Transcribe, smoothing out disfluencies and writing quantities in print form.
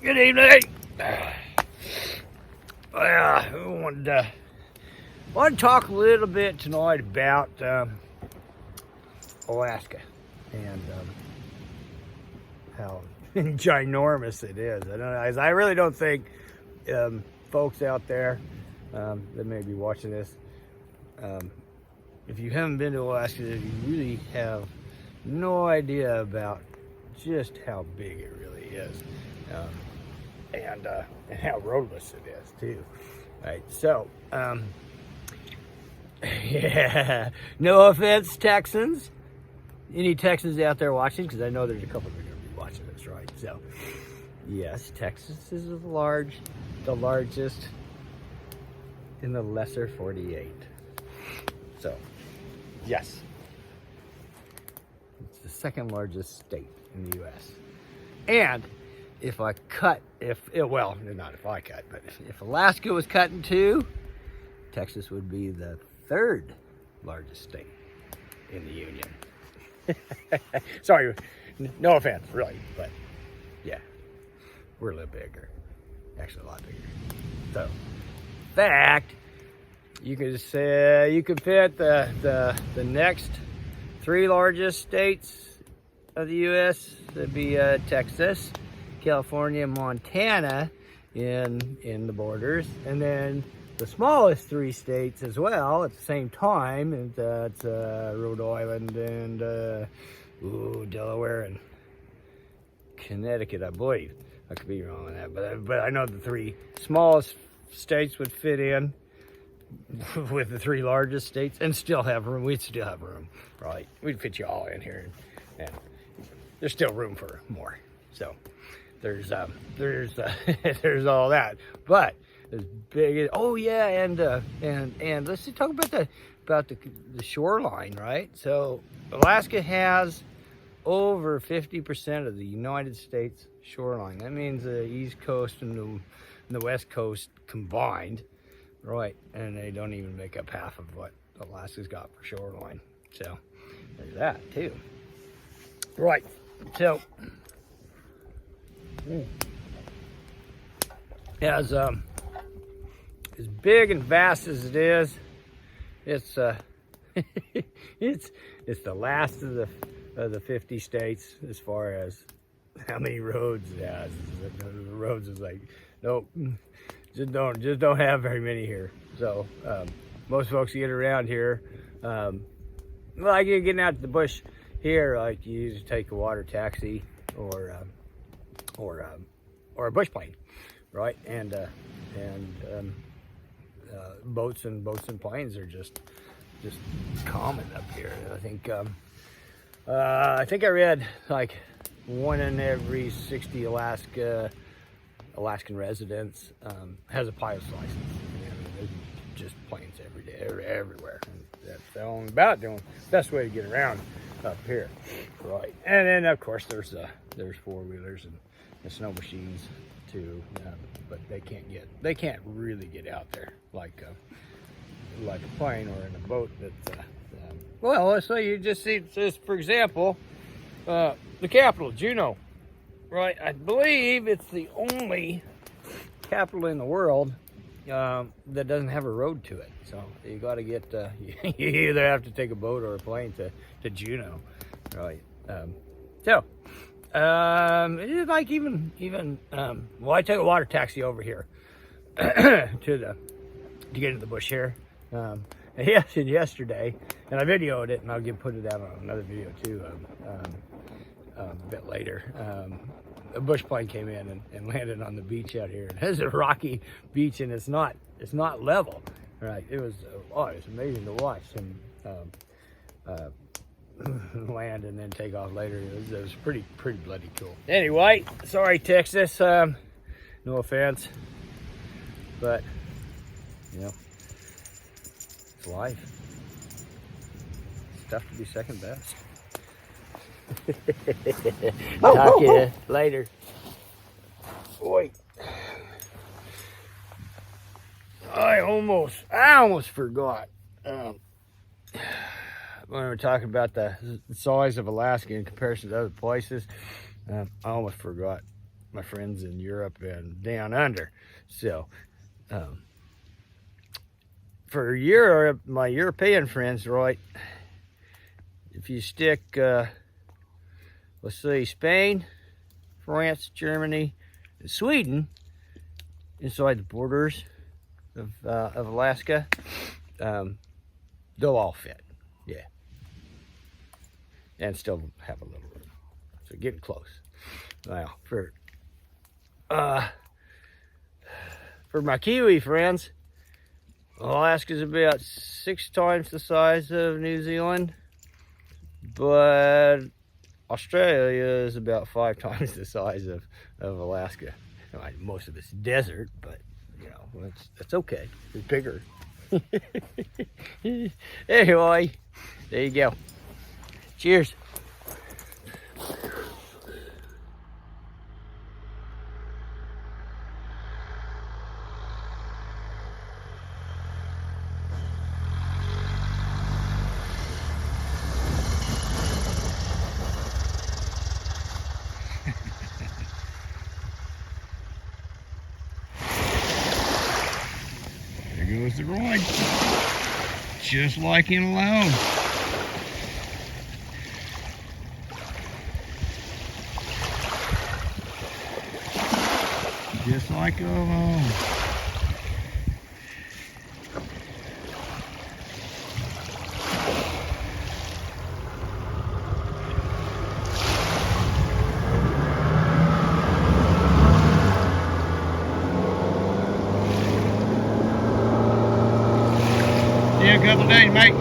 Good evening. I want to talk a little bit tonight about Alaska and how ginormous it is. I really don't think folks out there that may be watching this, if you haven't been to Alaska, you really have no idea about just how big it really is. And how roadless it is too. Right, so yeah, no offense, Texans. Any Texans out there watching? Because I know there's a couple that are going to be watching this, right? So yes, Texas is the largest in the lesser 48. So yes, it's the second largest state in the U.S. And if I cut, not if I cut, but if Alaska was cut in two, Texas would be the third largest state in the Union. Sorry, no offense, really, but yeah, we're a little bigger, actually a lot bigger. So, in fact, you could say you could fit the next three largest states of the U.S. That'd be Texas, California, Montana in the borders, and then the smallest three states as well at the same time, and that's Rhode Island and Delaware and Connecticut, I believe. I could be wrong on that, but I know the three smallest states would fit in with the three largest states and still have room. We'd still have room, right? We'd fit you all in here, and there's still room for more. So there's there's all that, but as big as, and let's just talk about the shoreline, right? So Alaska has over 50% of the United States shoreline. That means the East Coast and the West Coast combined, right? And they don't even make up half of what Alaska's got for shoreline. So there's that too, right? So as big and vast as it is, it's it's the last of the 50 states as far as how many roads it has. The roads is like, nope, just don't have very many here. So most folks get around here, like you're getting out to the bush here, like you usually take a water taxi or a bush plane, right? And boats and planes are just common up here. I think I read like 1 in every 60 Alaskan residents has a pilot's license. There's just planes every day, everywhere. And that's the only best way to get around up here, right? And then of course there's four-wheelers and snow machines too, but they can't really get out there like a plane or in a boat. Well, so you just see this, for example, the capital, Juneau, right? I believe it's the only capital in the world that doesn't have a road to it. So you got to get you either have to take a boat or a plane to Juneau, right? It's like even I took a water taxi over here to get into the bush here. Yesterday, and I videoed it, and I'll put it out on another video too a bit later. A bush plane came in and landed on the beach out here. And it's a rocky beach, and it's not level, right? It was it's amazing to watch him land and then take off later. It was pretty bloody cool. Anyway, sorry Texas, no offense, but it's life. It's tough to be second best. Talk to you later. Boy, I almost forgot. When we were talking about the size of Alaska in comparison to other places, I almost forgot my friends in Europe and down under. So, for Europe, my European friends, right, if you stick, let's see, Spain, France, Germany, and Sweden inside the borders of Alaska, they'll all fit, yeah, and still have a little room. So getting close. Now, for my Kiwi friends, Alaska's about 6 times the size of New Zealand, but Australia is about 5 times the size of Alaska. Most of it's desert, but you know, that's okay. It's bigger. Anyway, there you go. Cheers. There goes the ride. Just like in Alone. Just like Alone. See you in a couple of days, mate.